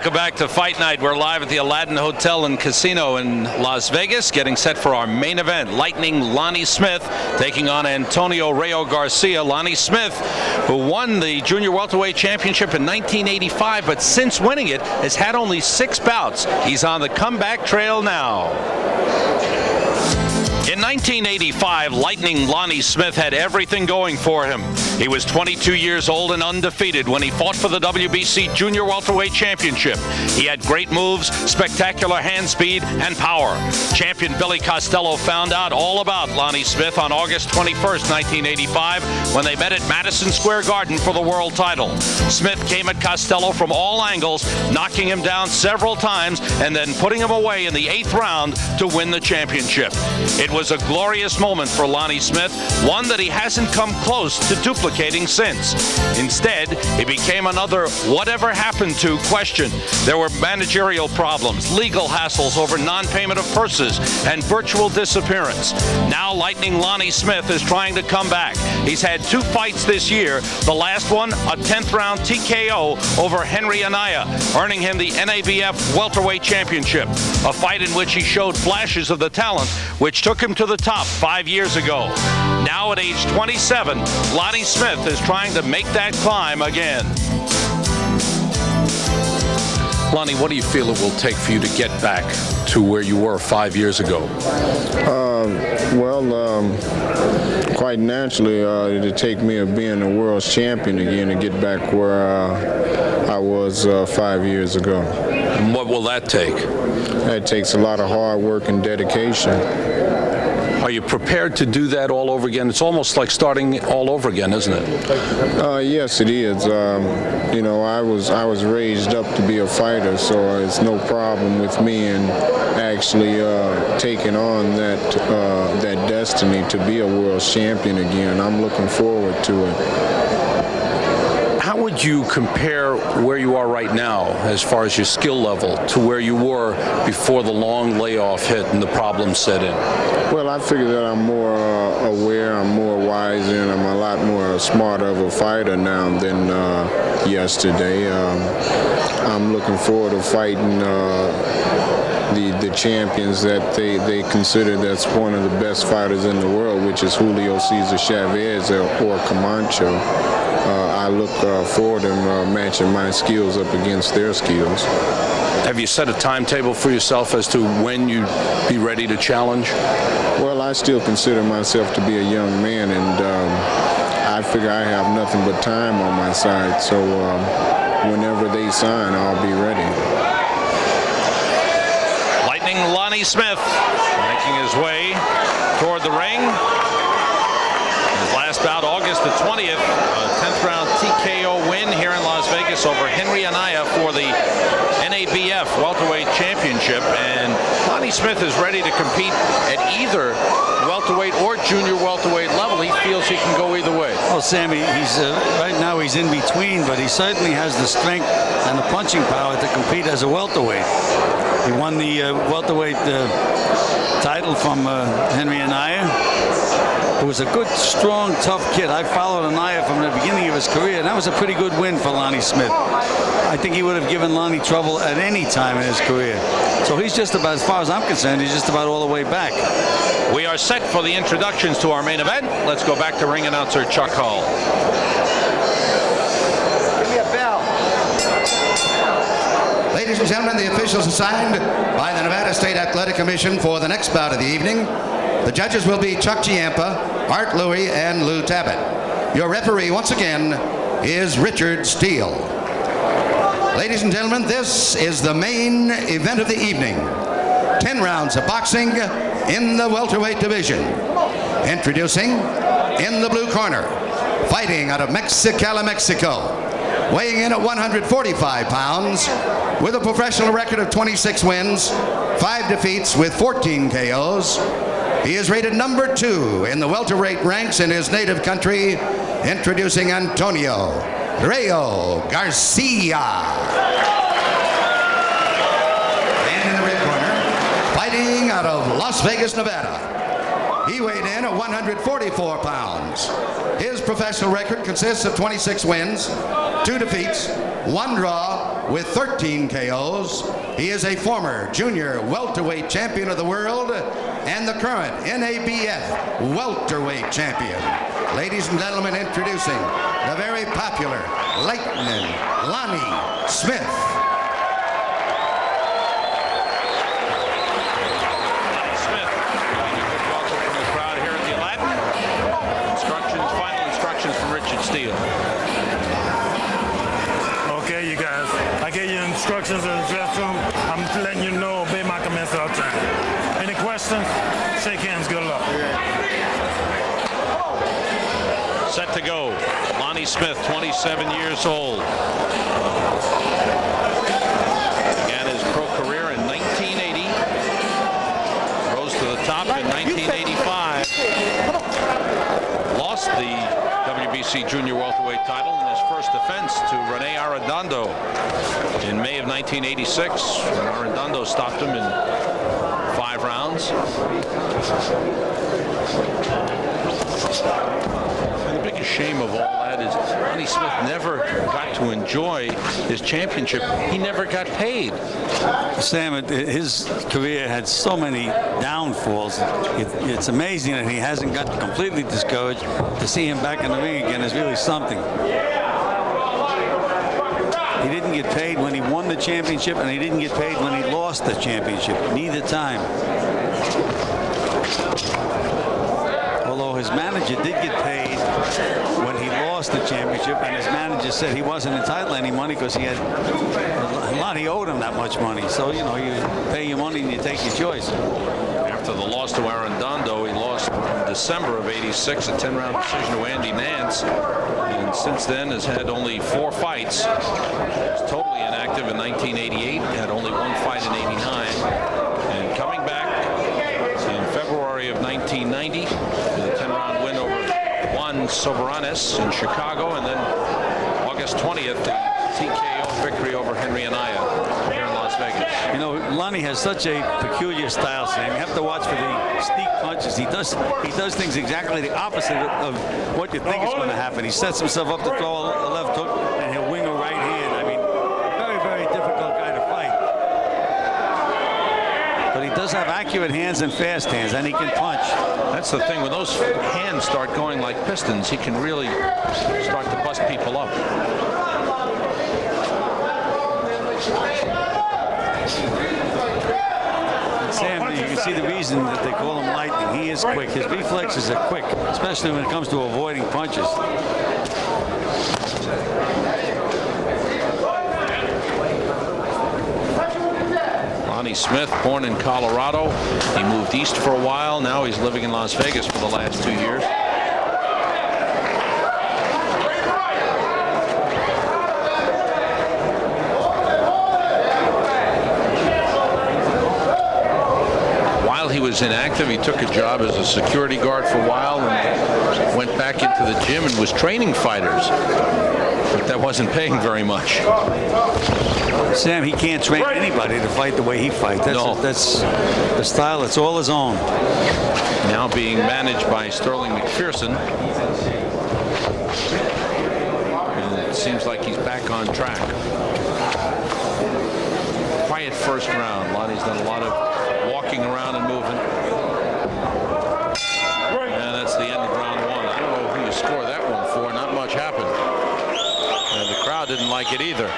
Welcome back to Fight Night. We're live at the Aladdin Hotel and Casino in Las Vegas, getting set for our main event. Lightning Lonnie Smith taking on Antonio Rayo Garcia. Lonnie Smith, who won the Junior Welterweight Championship in 1985, but since winning it has had only 6 bouts. He's on the comeback trail now. In 1985, Lightning Lonnie Smith had everything going for him. He was 22 years old and undefeated when he fought for the WBC Junior Welterweight Championship. He had great moves, spectacular hand speed, and power. Champion Billy Costello found out all about Lonnie Smith on August 21st, 1985, when they met at Madison Square Garden for the world title. Smith came at Costello from all angles, knocking him down several times and then putting him away in the 8th round to win the championship. It was a glorious moment for Lonnie Smith, one that he hasn't come close to duplicating since. Instead, it became another whatever happened to question. There were managerial problems, legal hassles over non-payment of purses, and virtual disappearance. Now Lightning Lonnie Smith is trying to come back. He's had 2 fights this year, the last one a 10th round TKO over Henry Anaya, earning him the NABF Welterweight Championship, a fight in which he showed flashes of the talent which took him to the top 5 years ago. Now at age 27, Lonnie Smith is trying to make that climb again. Lonnie, what do you feel it will take for you to get back to where you were 5 years ago? Quite naturally, it'll take me being a world champion again to get back where I was 5 years ago. And what will that take? That takes a lot of hard work and dedication. Are you prepared to do that all over again? It's almost like starting all over again, isn't it? Yes, it is. You know, I was raised up to be a fighter, so it's no problem with me in actually taking on that destiny to be a world champion again. I'm looking forward to it. How would you compare where you are right now as far as your skill level to where you were before the long layoff hit and the problems set in? Well, I figure that I'm more aware, I'm more wiser, and I'm a lot more smarter of a fighter now than yesterday. I'm looking forward to fighting the champions that they consider that's one of the best fighters in the world, which is Julio Cesar Chavez or Camacho. I look forward to matching my skills up against their skills. Have you set a timetable for yourself as to when you'd be ready to challenge? Well, I still consider myself to be a young man, and I figure I have nothing but time on my side, so whenever they sign, I'll be ready. Lightning Lonnie Smith making his way toward the ring. His last bout, August the 20th, a 10th round TKO win here in Las Vegas over Henry Anaya for the NABF Welterweight Championship. And Lonnie Smith is ready to compete at either welterweight or junior welterweight level. He feels he can go either way. Well, Sammy, he's right now he's in between, but he certainly has the strength and the punching power to compete as a welterweight. He won the welterweight title from Henry Anaya, who was a good, strong, tough kid. I followed Anaya from the beginning of his career, and that was a pretty good win for Lonnie Smith. I think he would have given Lonnie trouble at any time in his career. So he's just about, as far as I'm concerned, he's just about all the way back. We are set for the introductions to our main event. Let's go back to ring announcer Chuck Hull. Give me a bell. Ladies and gentlemen, the officials assigned by the Nevada State Athletic Commission for the next bout of the evening. The judges will be Chuck Chiampa, Art Louie, and Lou Tabbitt. Your referee, once again, is Richard Steele. Ladies and gentlemen, this is the main event of the evening. 10 rounds of boxing in the welterweight division. Introducing, in the blue corner, fighting out of Mexicali, Mexico, weighing in at 145 pounds, with a professional record of 26 wins, 5 defeats with 14 KOs. He is rated number 2 in the welterweight ranks in his native country. Introducing Antonio Rayo Garcia. And in the red corner, fighting out of Las Vegas, Nevada. He weighed in at 144 pounds. His professional record consists of 26 wins, 2 defeats, 1 draw, with 13 KOs. He is a former junior welterweight champion of the world and the current NABF welterweight champion. Ladies and gentlemen, introducing the very popular Lightning Lonnie Smith. Okay, you guys, I gave you instructions in the dressing room. I'm letting you know, obey my commands all the time. Any questions? Shake hands, good luck. Set to go. Lonnie Smith, 27 years old. Began his pro career in 1980. Rose to the top in 1985. Lost the WBC junior welterweight title in his first defense to Rene Arredondo in May of 1986. Arredondo stopped him in 5 rounds. And the biggest shame of all that is Lonnie Smith never got to enjoy his championship. He never got paid. Sam, his career had so many downfalls. It's amazing that he hasn't got completely discouraged. To see him back in the ring again is really something. He didn't get paid when he won the championship, and he didn't get paid when he lost the championship. Neither time. Although his manager did get paid when he lost the championship, and his manager said he wasn't entitled to any money because he had Lonnie owed him that much money. So, you know, you pay your money and you take your choice. After the loss to Arredondo, he lost in December of '86 a 10-round decision to Andy Nance, and since then has had only 4 fights. He was totally inactive in 1988, had only 1 fight in '89, and coming back in February of 1990 with a 10-round win over Juan Soberanes in Chicago, and then August 20th, the TKO victory over Henry Anaya here in Las Vegas. You know, Lonnie has such a peculiar style, Sam. You have to watch for the sneak punches. He does things exactly the opposite of what you think is going to happen. He sets himself up to throw a left hook, and he'll wing a right hand. I mean, very, very difficult guy to fight. But he does have accurate hands and fast hands, and he can punch. That's the thing. When those hands start going like pistons, he can really start to bust people up. Sam, you can see the reason that they call him Lightning. He is quick. His reflexes are quick, especially when it comes to avoiding punches. Lonnie Smith, born in Colorado. He moved east for a while. Now he's living in Las Vegas for the last 2 years. While he was inactive, he took a job as a security guard for a while and went back into the gym and was training fighters. But that wasn't paying very much. Sam, he can't train anybody to fight the way he fights. That's the style. It's all his own. Now being managed by Sterling McPherson. And it seems like he's back on track. Quiet first round. Lonnie's done a lot of walking around and moving. And that's the end of round 1. I don't know who you score that one for. Not much happened. And the crowd didn't like it either.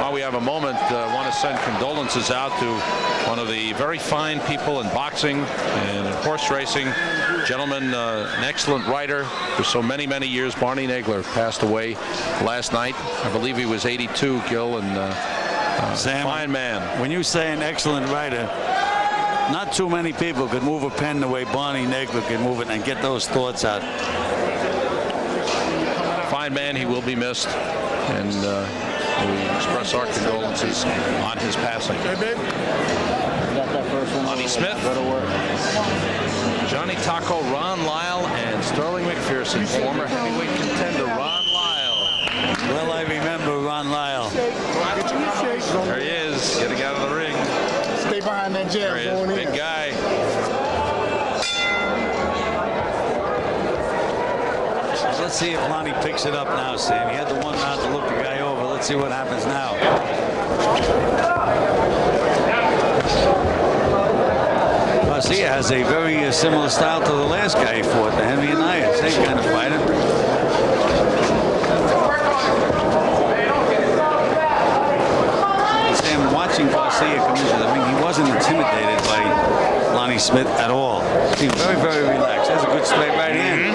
While we have a moment, I want to send condolences out to one of the very fine people in boxing and in horse racing. Gentleman, an excellent writer for so many, many years. Barney Nagler passed away last night. I believe he was 82, Gil, and Sam, fine man. When you say an excellent writer, not too many people could move a pen the way Barney Nagler could move it and get those thoughts out. Fine man, he will be missed, and we express our condolences on his passing. Lonnie Smith, Johnny Taco, Ron Lyle, and Sterling McPherson, former heavyweight contender Ron Lyle. Well, I remember Ron Lyle. There he is, getting out of the ring. Stay behind that jab. There he is, big guy. Let's see if Lonnie picks it up now, Sam. He had the 1 round to look the guy over. Let's see what happens now. Garcia has a very similar style to the last guy he fought, the Henry Anaya. Same kind of fighter. Sam, watching Garcia come into the ring, he wasn't intimidated by Lonnie Smith at all. He was very, very relaxed. Has a good straight right hand.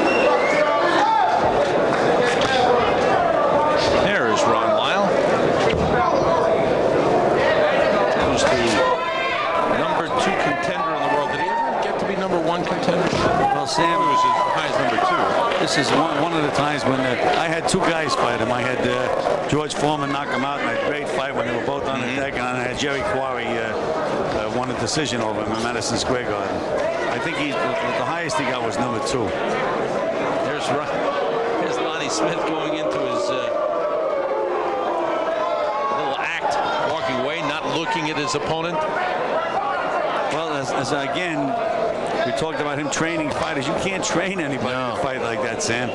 There is Ron Lyle. Who's the number 2 contender in the world. Did he ever get to be number 1 contender? Well, Sam was as high as number 2. This is one of the times when I had 2 guys fight him. I had George Foreman knock him out in a great fight when they were both on the deck, and I had Jerry Quarry won a decision over him in Madison Square Garden. I think the highest he got was number 2. Here's Lonnie Smith going into his little act, walking away, not looking at his opponent. Well, as again, we talked about him training fighters. You can't train anybody to fight like that, Sam.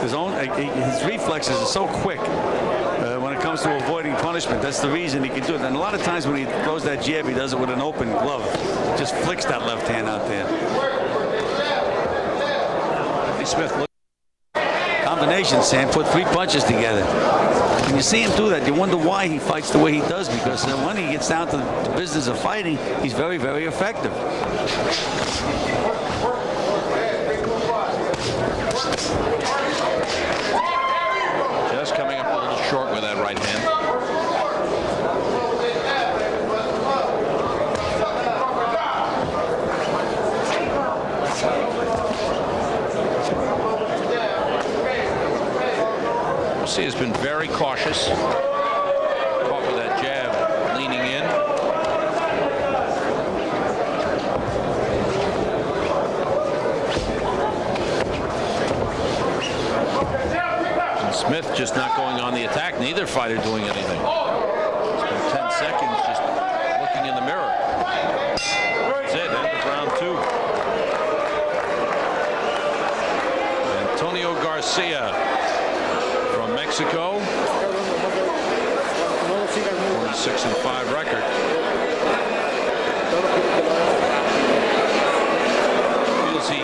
His reflexes are so quick when it comes to avoiding punishment. That's the reason he can do it. And a lot of times when he throws that jab, he does it with an open glove. Just flicks that left hand out there. Smith looked. Combination, Sam, put 3 punches together. When you see him do that, you wonder why he fights the way he does, because when he gets down to the business of fighting, he's very, very effective. Just coming up a little short with that right hand. Garcia has been very cautious. Caught with that jab, leaning in. And Smith just not going on the attack. Neither fighter doing anything. It's been 10 seconds just looking in the mirror. That's it, end of round 2. Antonio Garcia from Mexico, 46-5 record. Feels he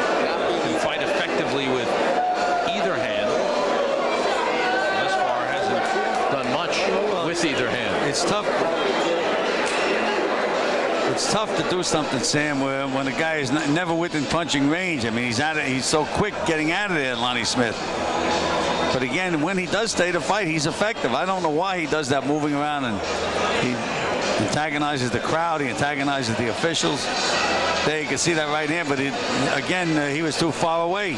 can fight effectively with either hand. Thus far hasn't done much with either hand. It's tough. It's tough to do something, Sam, when a guy is never within punching range. I mean, he's so quick getting out of there, Lonnie Smith. But again, when he does stay to fight, he's effective. I don't know why he does that, moving around, and he antagonizes the crowd. He antagonizes the officials. There you can see that right here, but again, he was too far away.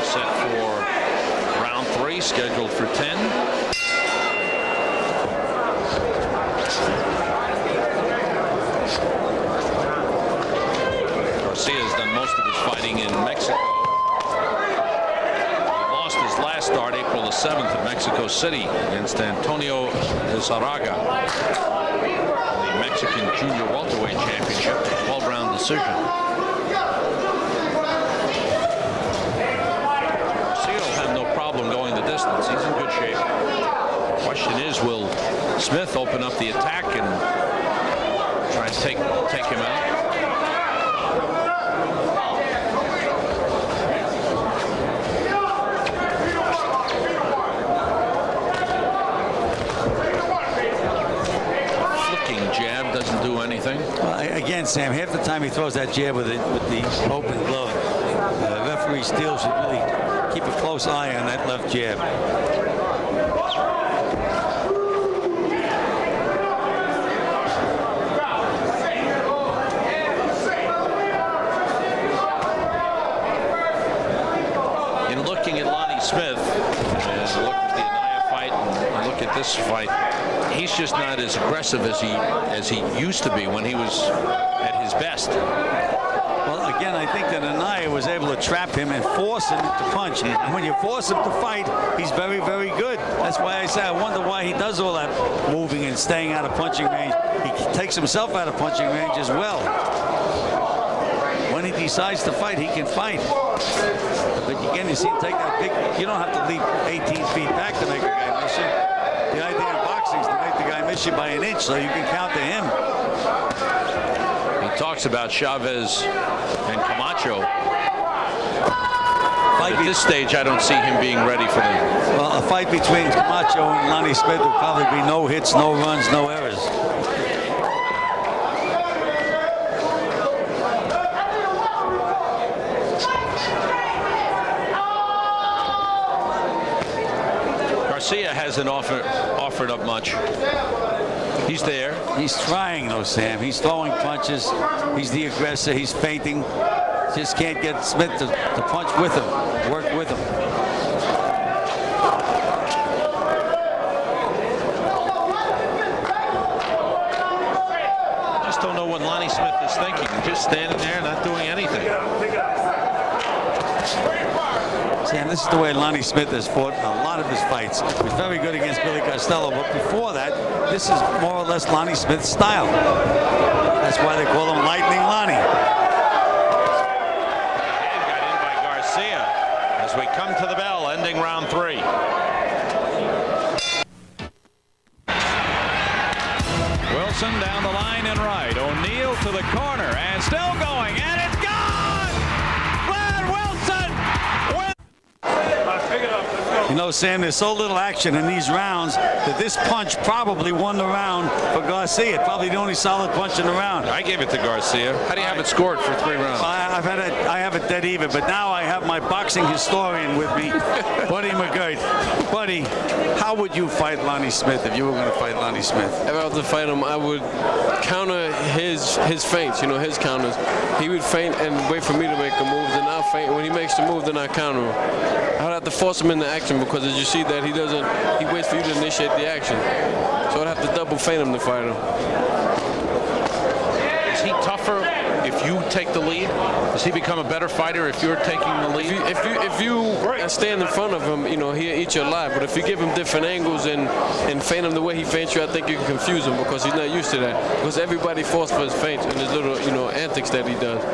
Set for round 3, scheduled for 10. Garcia has done most of his fighting in Mexico. He lost his last start April the 7th in Mexico City against Antonio Zaraga in the Mexican Junior Welterweight Championship, 12-round decision. Garcia will have no problem going the distance. He's in good shape. The question is, will Smith open up the attack and try and take him out? Jab doesn't do anything. Again, Sam, half the time he throws that jab with the open glove. Referee Steele should really keep a close eye on that left jab. In looking at Lonnie Smith, and look at the Anaya fight, and look at this fight, he's just not as aggressive as he used to be when he was at his best. Well, again, I think that Anaya was able to trap him and force him to punch. And when you force him to fight, he's very, very good. That's why I say I wonder why he does all that moving and staying out of punching range. He takes himself out of punching range as well. decides to fight, he can fight. But again, you see him take that big. You don't have to leap 18 feet back to make a guy miss you. The idea in boxing is to make the guy miss you by an inch, so you can count to him. He talks about Chavez and Camacho. At this stage, I don't see him being ready for them. Well, a fight between Camacho and Lonnie Smith would probably be no hits, no runs, no errors. Garcia hasn't offered up much. He's there. He's trying, though, Sam. He's throwing punches. He's the aggressor. He's feinting. Just can't get Smith to punch with him, work with him. Just don't know what Lonnie Smith is thinking. Just standing there, not doing anything. Sam, this is the way Lonnie Smith has fought in a lot of his fights. He was very good against Billy Costello, but before that, this is more or less Lonnie Smith's style. That's why they call him Lightning Lonnie. Hand got in by Garcia as we come to the bell, ending round 3. Wilson down the line and right. O'Neal to the corner and still going, and it's gone! Glad Wilson with. You know, Sam, there's so little action in these rounds that this punch probably won the round for Garcia. Probably the only solid punch in the round. I gave it to Garcia. How do you have it scored for 3 rounds? I have it dead even, but now I have my boxing historian with me, Buddy McGirt. Buddy, how would you fight Lonnie Smith if you were going to fight Lonnie Smith? If I was to fight him, I would counter his feints, you know, his counters. He would feint and wait for me to make a move, then I'll feint. When he makes the move, then I counter him. I'd have to force him into action because as you see that he waits for you to initiate the action. So I'd have to double feint him to fight him. Is he tougher if you take the lead? Does he become a better fighter if you're taking the lead? If you stand in front of him, you know, he'll eat you alive. But if you give him different angles and feint him the way he feints you, I think you can confuse him because he's not used to that. Because everybody falls for his feints and his little, you know, antics that he does.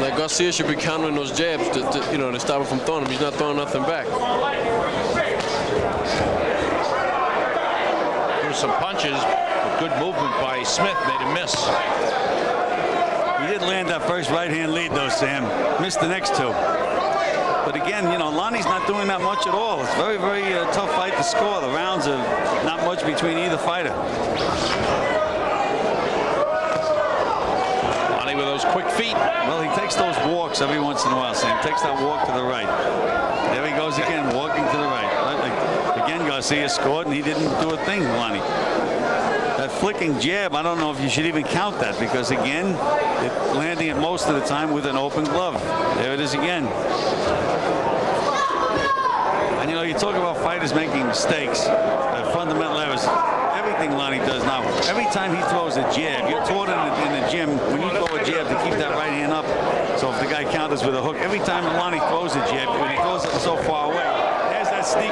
Like Garcia should be countering those jabs to stop him from throwing him. He's not throwing nothing back. There's some punches, but good movement by Smith made him miss. He did land that first right-hand lead, though, Sam. Missed the next 2. But again, you know, Lonnie's not doing that much at all. It's very, very tough fight to score. The rounds are not much between either fighter. Lonnie with those quick feet. Well, he takes those walks every once in a while, Sam. Takes that walk to the right. There he goes again, walking to the right. Again, Garcia scored, and he didn't do a thing, Lonnie. That flicking jab, I don't know if you should even count that because, again, it's landing it most of the time with an open glove. There it is again. And, you know, you talk about fighters making mistakes, fundamental errors. Everything Lonnie does now, every time he throws a jab, you're taught in the gym, when you throw a jab to keep that right hand up. So if the guy counters with a hook, every time Lonnie throws a jab, when he throws it so far away, there's that sneak.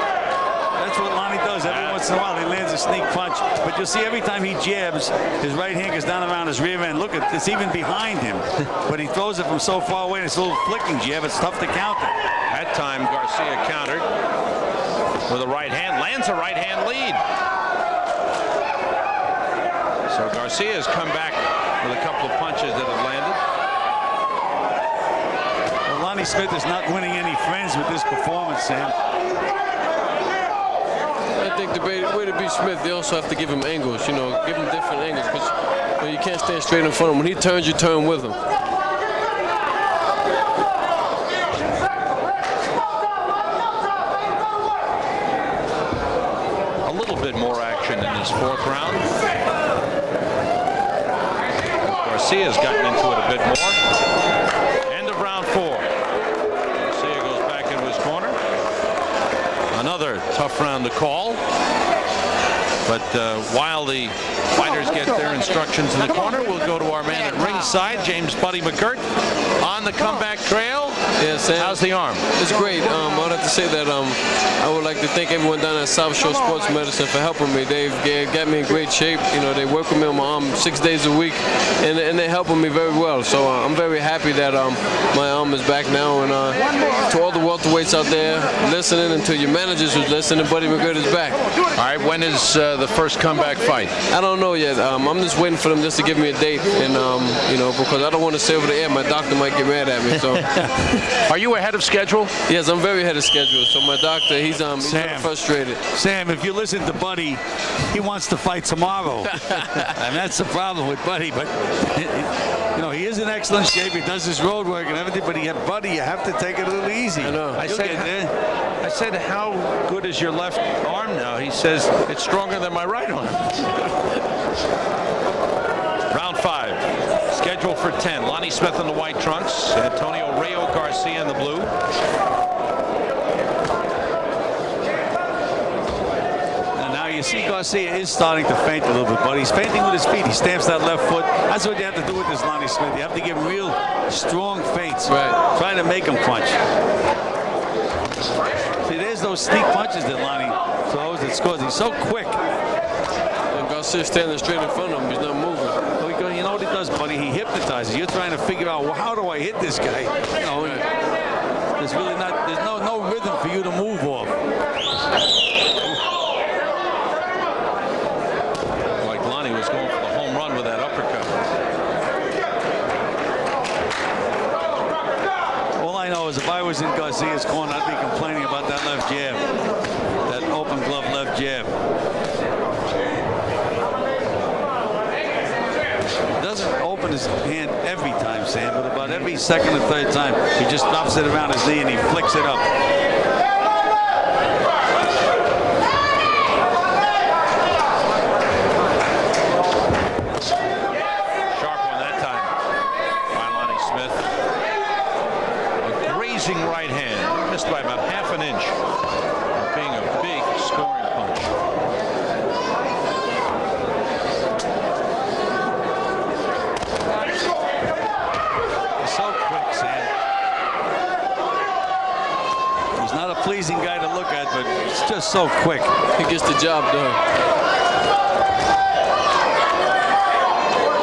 That's what Lonnie does every once in a while. He lands a sneak punch. But you'll see every time he jabs, his right hand goes down around his rear end. Look, it's even behind him. But he throws it from so far away, and it's a little flicking jab. It's tough to counter. That time, Garcia countered with a right hand. Lands a right hand lead. So Garcia's come back with a couple of punches that have landed. Well, Lonnie Smith is not winning any friends with this performance, Sam. I think the way to beat Smith, they also have to give him angles, you know, give him different angles because you can't stand straight in front of him. When he turns, you turn with him. A little bit more action in this 4th round. Garcia's gotten into it a bit more. End of round 4. Garcia goes back into his corner. Another tough round to call. But while the fighters get their instructions in the corner, we'll go to our man at ringside, James Buddy McGirt, on the comeback trail. Yeah, Sam. How's the arm? It's great. I would have to say that I would like to thank everyone down at South Shore Sports Medicine for helping me. They've got me in great shape. You know, they work with me on my arm 6 days a week, and they're helping me very well. So I'm very happy that my arm is back now. And to all the welterweights out there listening, and to your managers who's listening, Buddy McGirt is back. All right, when is the first comeback fight? I don't know yet. I'm just waiting for them just to give me a date, and you know, because I don't want to say over the air. My doctor might get mad at me. So, are you ahead of schedule? Yes, I'm very ahead of schedule. So my doctor, he's frustrated. Sam, if you listen to Buddy, he wants to fight tomorrow. And that's the problem with Buddy. But you know, he is in excellent shape. He does his road work and everything. But Buddy, you have to take it a little easy. I know. I said, how good is your left arm now? He says it's stronger than my right arm. Round 5, scheduled for 10. Lonnie Smith in the white trunks, Antonio Rayo Garcia in the blue. And now you see Garcia is starting to faint a little bit, but he's fainting with his feet. He stamps that left foot. That's what you have to do with this Lonnie Smith. You have to give real strong feints. Right. Trying to make him punch. See, there's those sneak punches that Lonnie throws that scores. He's so quick. And Garcia standing straight in front of him. He's not moving. You know what he does, buddy? He hypnotizes. You're trying to figure out, well, how do I hit this guy? You know, there's really not. There's no rhythm for you to move off. Like Lonnie was going for the home run with that uppercut. All I know is if I was in Garcia's corner, I'd be complaining about that left jab, that open glove left jab. Doesn't open his hand every time, Sam, but about every second or third time, he just drops it around his knee and he flicks it up. Sharp one that time by Lonnie Smith. A grazing right hand, missed by about half an inch, being a big scoring punch. So quick, Sam. He's not a pleasing guy to look at, but it's just so quick. He gets the job done.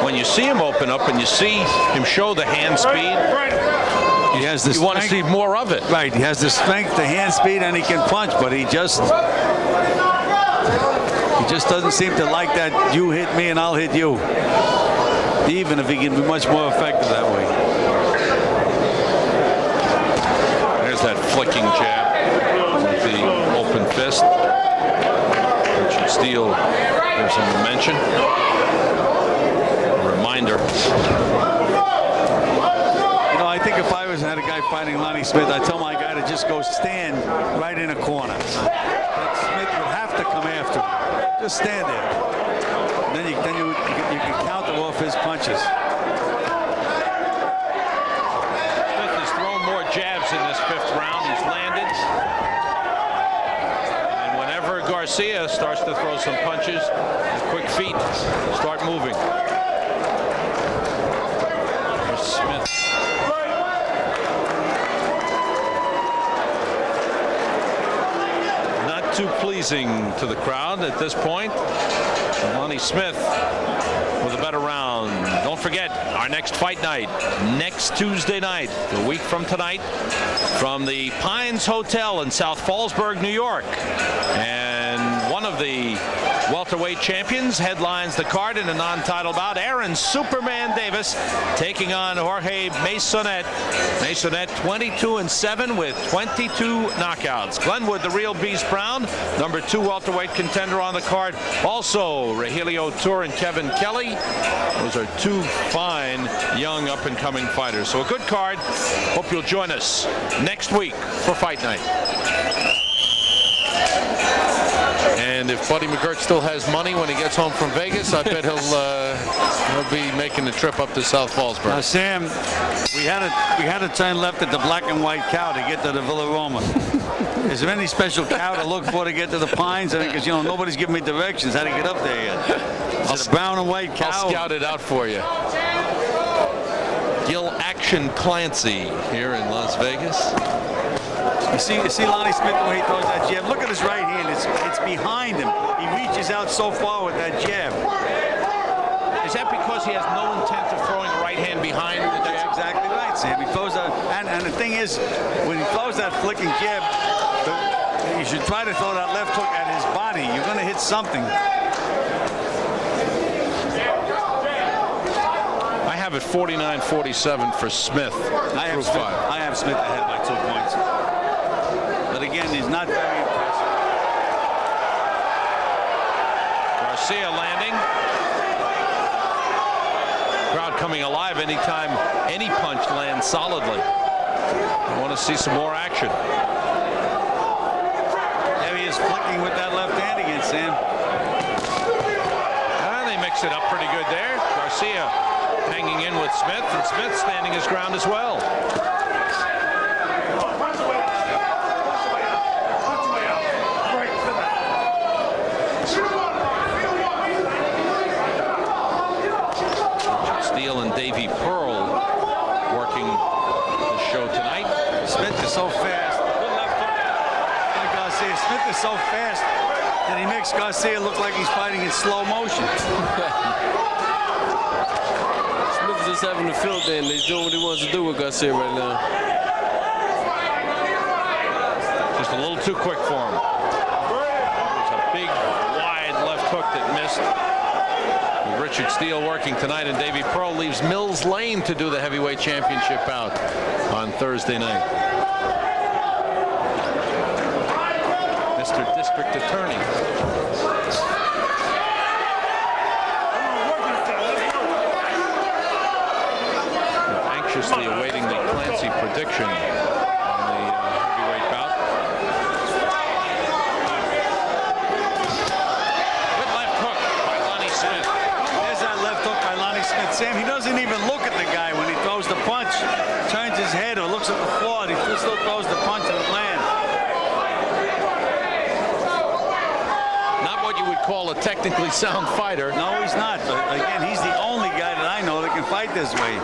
When you see him open up and you see him show the hand speed, He has the you want to see more of it. Right, he has the strength, the hand speed, and he can punch, but he just doesn't seem to like that you hit me and I'll hit you. Even if he can be much more effective that way. There's that flicking jab with the open fist. Richard Steele gives him a mention. A reminder. You know, I think if I had a guy fighting Lonnie Smith, I'd tell my guy to just go stand right in a corner. That Smith would have to come after him. Just stand there. And then you can counter off his punches. Smith has thrown more jabs in this 5th round. He's landed. And whenever Garcia starts to throw some punches, his quick feet start moving. There's Smith. Not too pleasing to the crowd at this point. Lonnie Smith with a better round. Don't forget our next fight night, next Tuesday night, a week from tonight, from the Pines Hotel in South Fallsburg, New York. And one of the welterweight champions headlines the card in a non-title bout. Aaron Superman Davis taking on Jorge Masonet. Masonet 22-7 with 22 knockouts. Glenwood, the real Beast Brown, number 2 welterweight contender on the card. Also, Rahilio Tour and Kevin Kelly. Those are 2 fine young up-and-coming fighters. So a good card. Hope you'll join us next week for Fight Night. And if Buddy McGirt still has money when he gets home from Vegas, I bet he'll be making the trip up to South Fallsburg. Now, Sam, we had to turn left at the Black and White Cow to get to the Villa Roma. Is there any special cow to look for to get to the Pines? Because, you know, nobody's giving me directions how to get up there yet. Is it a brown and white cow? I'll scout it out for you. Gil Action Clancy here in Las Vegas. You see Lonnie Smith the way he throws that jab. Look at his right hand. It's behind him. He reaches out so far with that jab. Is that because he has no intent of throwing a right hand behind the jab? That's exactly right, Sam. He throws that, and the thing is, when he throws that flicking jab, you should try to throw that left hook at his body. You're going to hit something. I have it 49-47 for Smith. I have Smith ahead by 2 points. But again, he's not very impressive. Garcia landing. Crowd coming alive anytime any punch lands solidly. I want to see some more action. There he is flicking with that left hand again, Sam. They mix it up pretty good there. Garcia hanging in with Smith, and Smith standing his ground as well. Steele and Davey Pearl working the show tonight. Smith is so fast. Good left hook by Garcia. Smith is so fast that he makes Garcia look like he's fighting in slow motion. Smith is just having a field day, and he's doing what he wants to do with Garcia right now. Just a little too quick for him. There's a big, wide left hook that missed. With Richard Steele working tonight, and Davey Pearl leaves Mills Lane to do the heavyweight championship bout on Thursday night. Mr. District Attorney. Anxiously awaiting the Clancy prediction on the heavyweight bout. Good left hook by Lonnie Smith. There's that left hook by Lonnie Smith. Sam, he doesn't even look at the guy when he throws the punch. Turns his head or looks at the floor. He still throws the punch and it lands. Not what you would call a technically sound fighter. No, he's not. But again, he's the only guy that I know that can fight this way.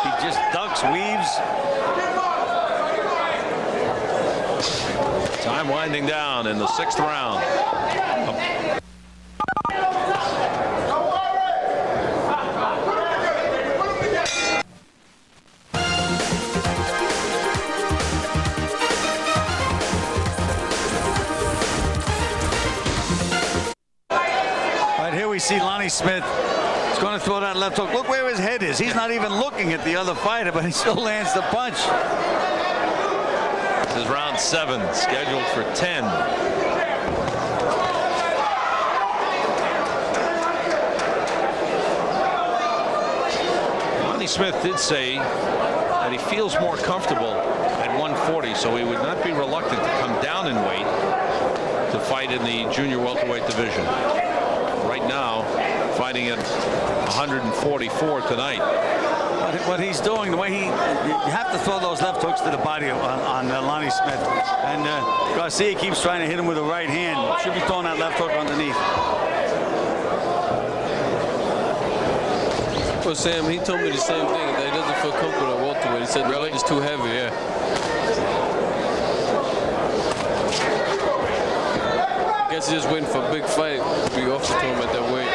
He just ducks, weaves. Time winding down in the 6th round. Right here we see Lonnie Smith. He's going to throw that left hook. Look where his head is. He's not even looking at the other fighter, but he still lands the punch. This is round 7, scheduled for 10. Lonnie Smith did say that he feels more comfortable at 140, so he would not be reluctant to come down in weight to fight in the junior welterweight division. Right now, fighting at 144 tonight. What he's doing, the way you have to throw those left hooks to the body on Lonnie Smith. And Garcia keeps trying to hit him with the right hand. Should be throwing that left hook underneath. Well, Sam, he told me the same thing, that he doesn't feel comfortable at welterweight. He said, really? It's too heavy, yeah. I guess he's just waiting for a big fight to be offered to him at that weight.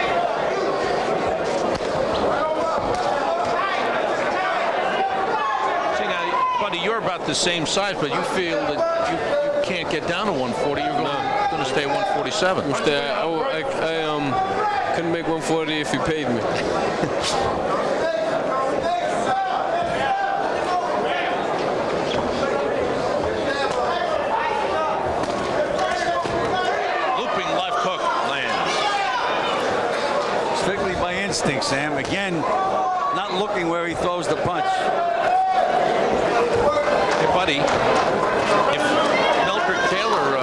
See, now, buddy, you're about the same size, but you feel that you can't get down to 140. You're going to stay at 147. I couldn't make 140 if he paid me. Looping left hook lands. Strictly by instinct, Sam. Again, not looking where he throws the punch. Hey, buddy, if Mildred Taylor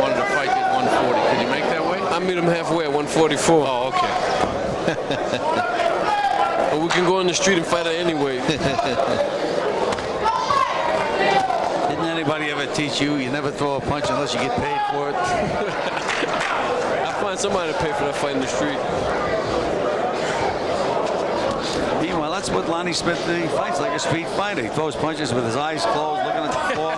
wanted to fight at 140, could you make that weight? I meet him halfway at 144. Oh, okay. But we can go on the street and fight at any weight. Isn't that anybody ever teach you? You never throw a punch unless you get paid for it. I find somebody to pay for that fight in the street. Meanwhile, that's what Lonnie Smith did. He fights like a street fighter. He throws punches with his eyes closed, looking at the floor.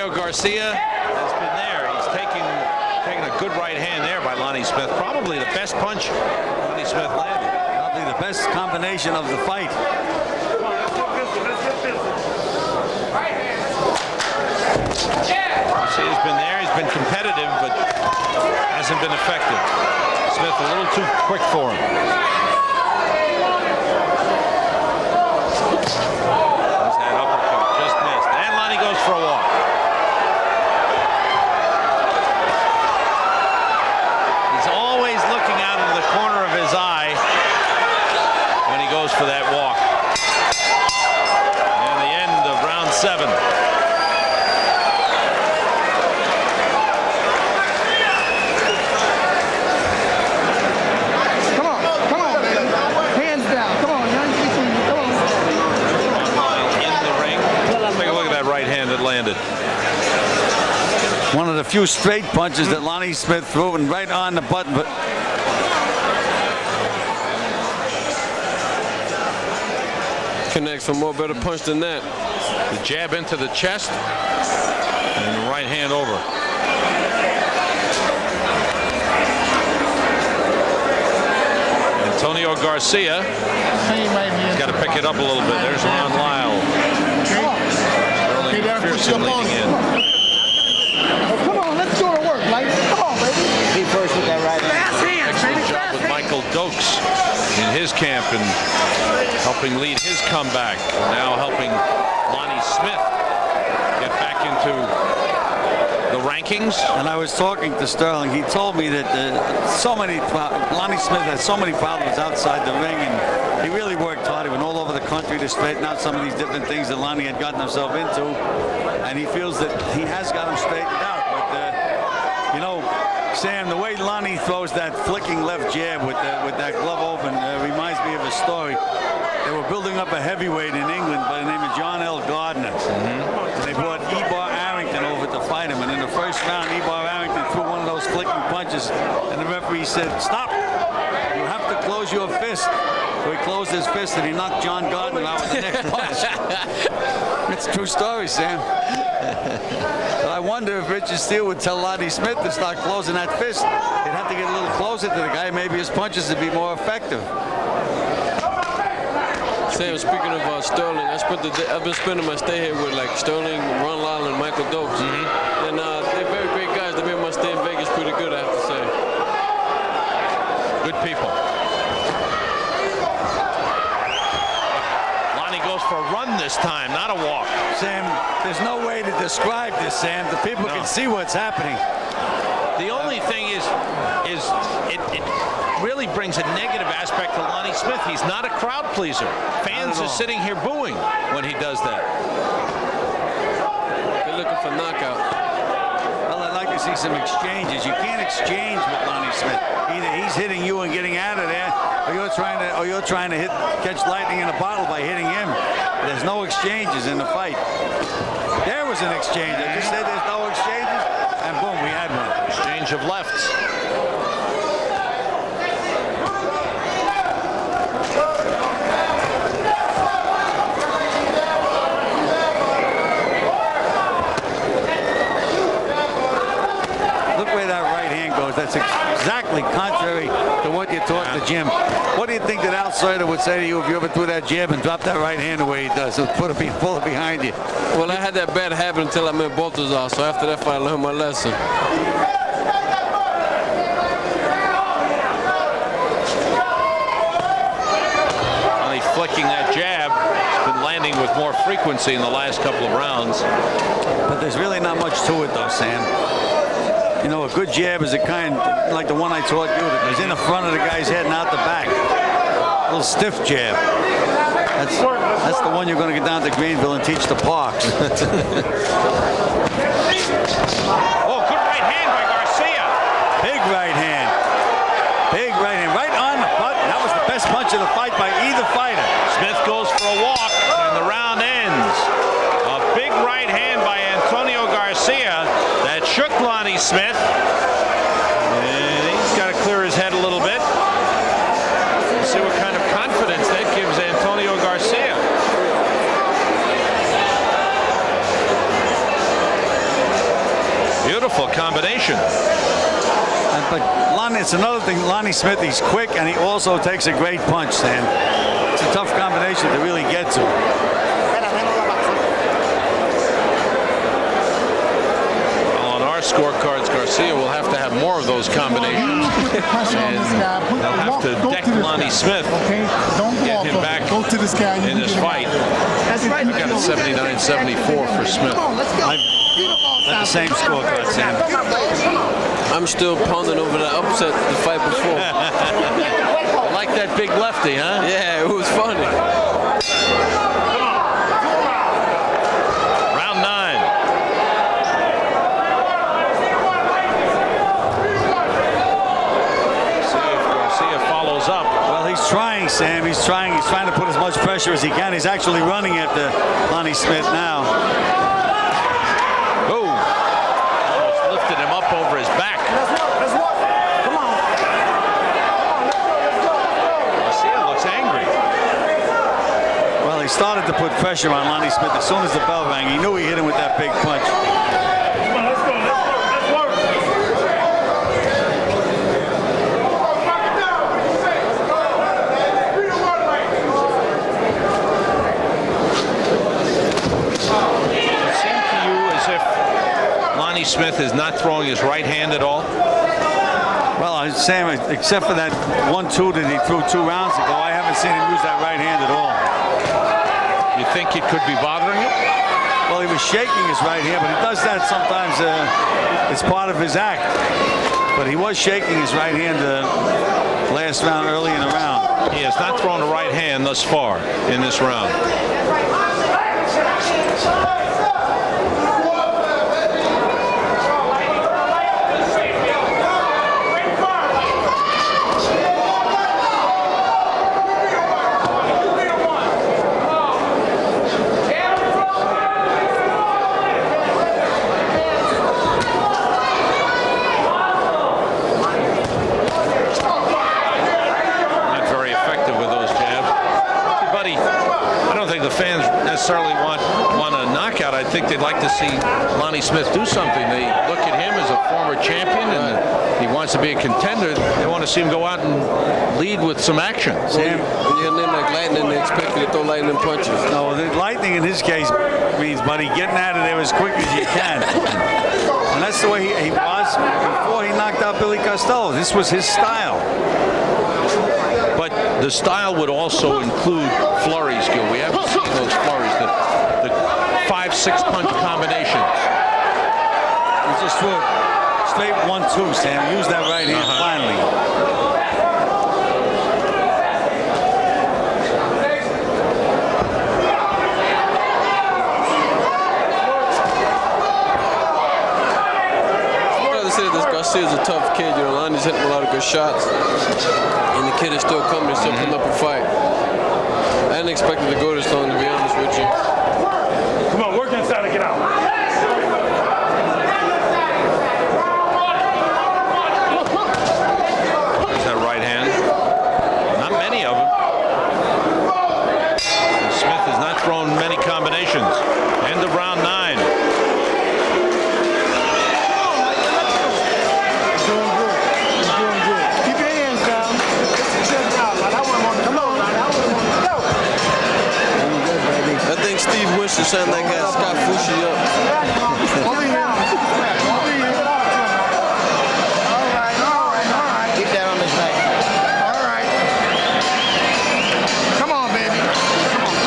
Garcia has been there. He's taking a good right hand there by Lonnie Smith. Probably the best punch Lonnie Smith landed. Probably the best combination of the fight. Garcia's been there. He's been competitive, but hasn't been effective. Smith a little too quick for him. There's that uppercut, just missed. And Lonnie goes for a walk. Looking out of the corner of his eye when he goes for that walk. And the end of round 7. Come on, baby. Hands down. Come on, young. Come on. In the ring. Take a look at that right hand that landed. One of the few straight punches that Lonnie Smith threw, and right on the button. But Connects for more better punch than that. The jab into the chest and the right hand over. Antonio Garcia has got to pick it up a little bit. There's Ron Lyle. Sterling McPherson leading in. Come on, let's do the work, Mike. Come on, baby. Be first with that right hand. Fast hands, baby. Excellent job Fast with hands. Michael Dokes in his camp and helping lead his comeback. Now helping Lonnie Smith get back into the rankings. And I was talking to Sterling. He told me that Lonnie Smith had so many problems outside the ring, and he really worked hard. He went all over the country to straighten out some of these different things that Lonnie had gotten himself into, and he feels that he has got him straightened out. But you know, Sam, the way Lonnie throws that flicking left jab with that glove open reminds me of a story. They were building up a heavyweight in England by the name of John L. Gardner. They brought Ebar Arrington over to fight him, and in the first round, Ebar Arrington threw one of those flicking punches, and the referee said, "Stop! You have to close your fist." So he closed his fist, and he knocked John Gardner out with the next punch. It's a true story, Sam. But I wonder if Richard Steele would tell Lonnie Smith to start closing that fist. He'd have to get a little closer to the guy. Maybe his punches would be more effective. Sam, speaking of Sterling, I've been spending my stay here with like Sterling, Ron Lyle, and Michael Dokes. And they're very great guys. They made my stay in Vegas pretty good, I have to say. Good people. Lonnie goes for a run this time, not a walk. Sam, there's no way to describe this, Sam. The people can see what's happening. The only thing is it really brings a negative aspect to Lonnie Smith. He's not a crowd pleaser. Fans are sitting here booing when he does that. They're looking for knockout. Well, I'd like to see some exchanges. You can't exchange with Lonnie Smith. Either he's hitting you and getting out of there, or you're trying to catch lightning in a bottle by hitting him. There's no exchanges in the fight. There was an exchange. I just said there's no exchanges, and boom, we had one. Exchange of lefts. Look where that right hand goes. That's exactly contrary to what you taught the gym. What do you think that outsider would say to you if you ever threw that jab and dropped that right hand the way he does? So pull it behind you. Well, I had that bad habit until I met Baltazar, so after that fight, I learned my lesson. Lonnie flicking that jab. He's been landing with more frequency in the last couple of rounds. But there's really not much to it, though, Sam. You know, a good jab is a kind like the one I taught you that goes in the front of the guy's head and out the back. A little stiff jab. That's the one you're going to get down to Greenville and teach the Parks. Oh, good right hand by Garcia. Big right hand. Big right hand. Right on the button. That was the best punch of the fight. Garcia that shook Lonnie Smith. And he's got to clear his head a little bit. Let's see what kind of confidence that gives Antonio Garcia. Beautiful combination. But Lonnie, it's another thing. Lonnie Smith, he's quick, and he also takes a great punch, Sam. It's a tough combination to really get to. Well, on our scorecards, Garcia will have to have more of those combinations. And they'll have to deck Lonnie Smith, get him back in this fight. I got a 79-74 for Smith. The same scorecard, Sam. I'm still pounding over the upset the fight before. I like that big lefty, huh? Yeah, it was funny. Round 9. See if Garcia follows up. Well, he's trying, Sam. He's trying to put as much pressure as he can. He's actually running after Lonnie Smith now. Him up over his back. Let's work. Come on. Garcia looks angry. Well, he started to put pressure on Lonnie Smith as soon as the bell rang. He knew he hit him with that big punch. Come on, let's go. Let's work. It seemed to you as if Lonnie Smith is not throwing his right hand at all? Well, Sam, except for that 1-2 that he threw 2 rounds ago, I haven't seen him use that right hand at all. You think it could be bothering him? Well, he was shaking his right hand, but he does that sometimes. It's part of his act. But he was shaking his right hand last round, early in the round. He has not thrown a right hand thus far in this round. Necessarily want a knockout. I think they'd like to see Lonnie Smith do something. They look at him as a former champion, and he wants to be a contender. They want to see him go out and lead with some action. Sam, when you're in like lightning, they expect you to throw lightning punches. No, the lightning in his case means, buddy, getting out of there as quick as you can. And that's the way he was before he knocked out Billy Costello. This was his style. But the style would also include flurry skill. We haven't seen those flurries, the 5-6 punch combinations. He just threw straight 1-2, Sam. Use that right hand finally. Garcia's a tough kid, you know. Lonnie's hitting a lot of good shots, and the kid is still coming, he's still putting up a fight. I didn't expect it to go this long, to be honest with you. Come on, work inside and get out. There's that right hand. Not many of them. Smith has not thrown many combinations. End of round 9. Steve Winston sounded like that Scott Fushi up. Over here. All right. Keep that on his neck. All right. Come on, baby. Come on.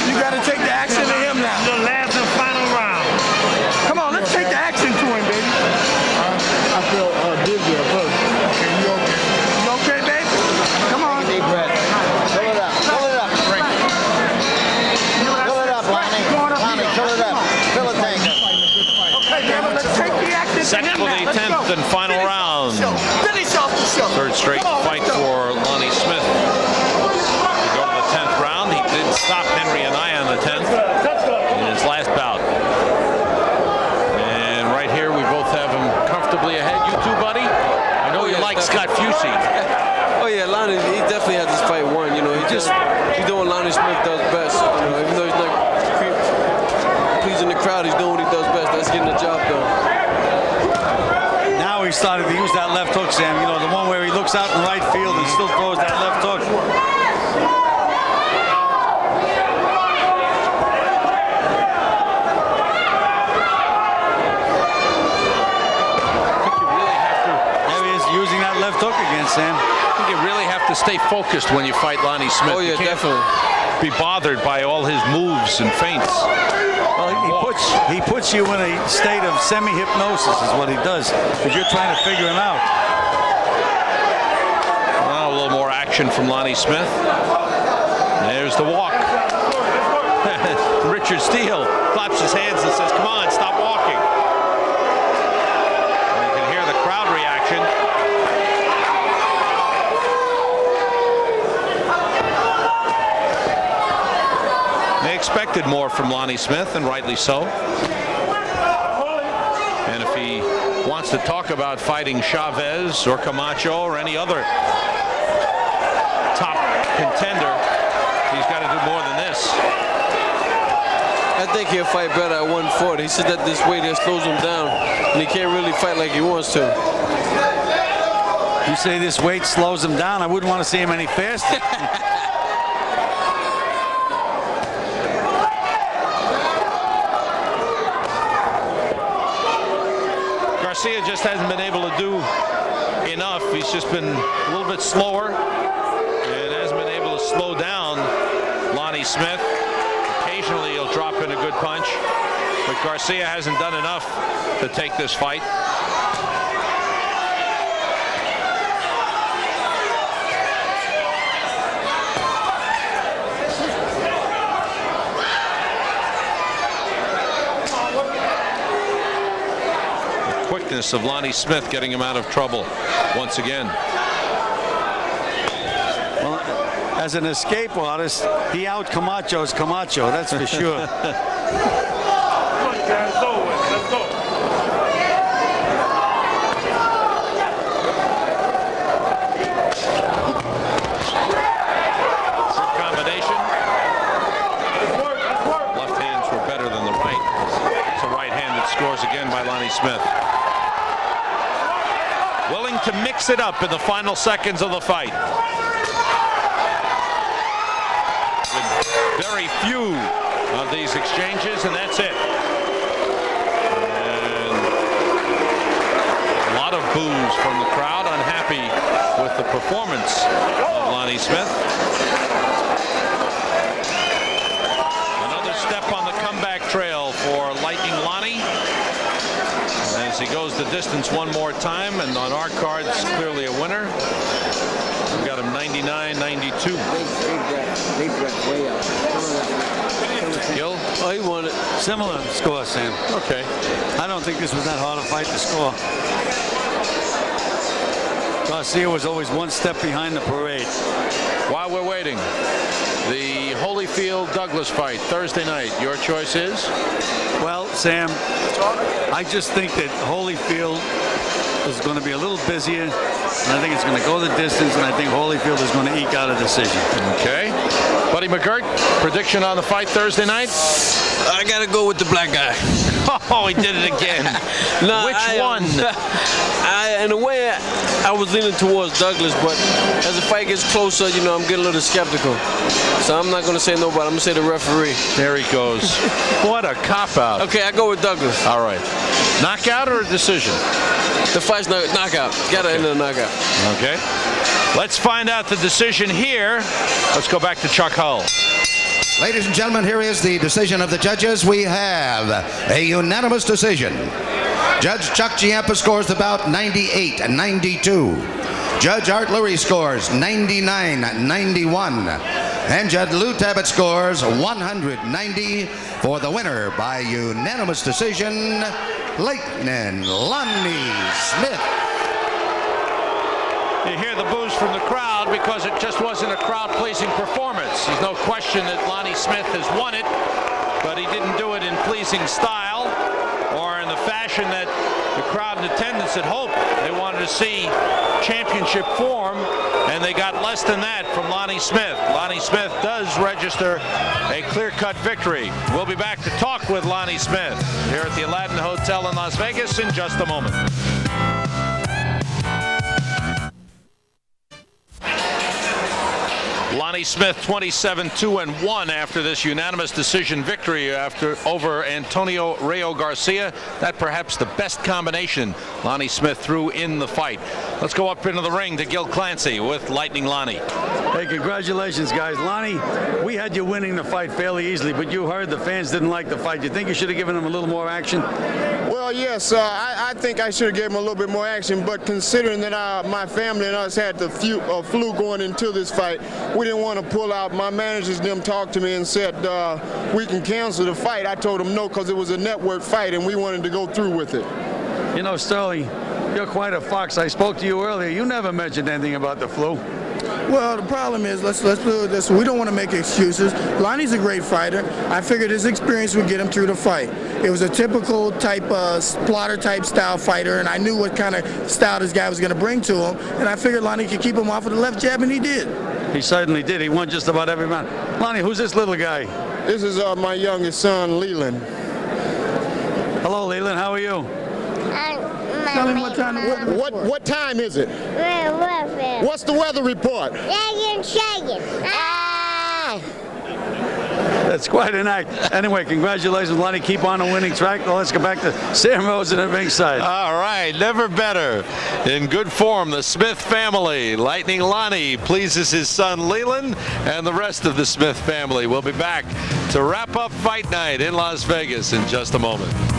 You got to take the action to him now. The last and final round. Come on, let's take the action to him, baby. I feel dizzy at first. Okay, you okay? You okay, baby? Come on. Deep breath. Fill it up. Fill it up. Drink. Fill it up, Lonnie. Lonnie, fill it up. Fill it tank up. Okay, baby, let's take the action Set to him for now. the Let's 10th go. and final round. Finish off the show. Third straight Come on, fight let's go. for Lonnie Smith. To go to the 10th round. He did stop Henry and I on the 10th in his last bout. And right got Fusey. Oh yeah, Lonnie, he definitely had this fight won. You know, he's doing what Lonnie Smith does best. You know, even though he's not pleasing the crowd, he's doing what he does best. That's getting the job done. Now he started to use that left hook, Sam. You know, the one where he looks out in right field and still throws that left hook. Left hook again, Sam. I think you really have to stay focused when you fight Lonnie Smith. Oh yeah, definitely. Be bothered by all his moves and feints. Well, he puts you in a state of semi-hypnosis is what he does, because you're trying to figure him out. Well, a little more action from Lonnie Smith. There's the walk. Richard Steele claps his hands and says, "Come on, stop walking." And you can hear the crowd reaction. They expected more from Lonnie Smith, and rightly so. And if he wants to talk about fighting Chavez or Camacho or any other top contender, he's got to do more than this. I think he'll fight better at 140. He said that this weight here slows him down, and he can't really fight like he wants to. You say this weight slows him down? I wouldn't want to see him any faster. Garcia just hasn't been able to do enough. He's just been a little bit slower and hasn't been able to slow down Lonnie Smith. Occasionally he'll drop in a good punch, but Garcia hasn't done enough to take this fight. Quickness of Lonnie Smith getting him out of trouble once again. Well, as an escape artist, he out Camacho's Camacho, that's for sure. Let's go. Good combination. Left hands were better than the right. It's a right hand that scores again by Lonnie Smith. Willing to mix it up in the final seconds of the fight. With very few of these exchanges, and that's it. And a lot of boos from the crowd, unhappy with the performance of Lonnie Smith. Another step on the comeback trail for Lightning Lonnie. As he goes the distance one more time, and on our cards, clearly a winner. We've got him 99-92. Deep breath, way up. Gil? Oh, he won it. Similar score, Sam. Okay. I don't think this was that hard a fight to score. Garcia was always one step behind the parade. While we're waiting, the Holyfield-Douglas fight, Thursday night. Your choice is? Well, Sam, I just think that Holyfield is going to be a little busier, and I think it's going to go the distance, and I think Holyfield is going to eke out a decision. Okay. Buddy McGirt, prediction on the fight Thursday night? I got to go with the black guy. Oh, he did it again. No, Which one? In a way, I was leaning towards Douglas, but as the fight gets closer, you know, I'm getting a little skeptical. So I'm not going to say nobody. I'm going to say the referee. There he goes. What a cop-out. Okay, I go with Douglas. All right. Knockout or a decision? The fight's knockout. Got to end in a knockout. Okay. Let's find out the decision here. Let's go back to Chuck Hull. Ladies and gentlemen, here is the decision of the judges. We have a unanimous decision. Judge Chuck Giampa scores the bout 98-92. Judge Art Lurie scores 99-91. And Judge Lou Tabbitt scores 190 for the winner by unanimous decision, Lightning Lonnie Smith. You hear the boos from the crowd because it just wasn't a crowd-pleasing performance. There's no question that Lonnie Smith has won it, but he didn't do it in pleasing style or in the fashion that The crowd in attendance had hoped. They wanted to see championship form, and they got less than that from Lonnie Smith. Lonnie Smith does register a clear-cut victory. We'll be back to talk with Lonnie Smith here at the Aladdin Hotel in Las Vegas in just a moment. Lonnie Smith 27-2-1 after this unanimous decision victory over Antonio Rayo Garcia. That perhaps the best combination Lonnie Smith threw in the fight. Let's go up into the ring to Gil Clancy with Lightning Lonnie. Hey, congratulations, guys. Lonnie, we had you winning the fight fairly easily, but you heard the fans didn't like the fight. You think you should have given them a little more action? Well, yes, I think I should have given him a little bit more action, but considering that my family and us had the flu going into this fight, we didn't want to pull out. My managers and them talked to me and said, we can cancel the fight. I told them no, because it was a network fight and we wanted to go through with it. You know, Sterling, you're quite a fox. I spoke to you earlier. You never mentioned anything about the flu. Well, the problem is, let's do this. We don't want to make excuses. Lonnie's a great fighter. I figured his experience would get him through the fight. It was a typical type plotter type style fighter, and I knew what kind of style this guy was going to bring to him, and I figured Lonnie could keep him off of the left jab, and he did. He certainly did. He won just about every round. Lonnie, who's this little guy? This is my youngest son, Leland. Hello, Leland. How are you? Tell him what time. What time is it? What's the weather report? Ah! That's quite an act. Anyway, congratulations, Lonnie. Keep on the winning track. Well, let's go back to Sam Rosen at ringside. All right, never better. In good form, the Smith family. Lightning Lonnie pleases his son Leland and the rest of the Smith family. We'll be back to wrap up Fight Night in Las Vegas in just a moment.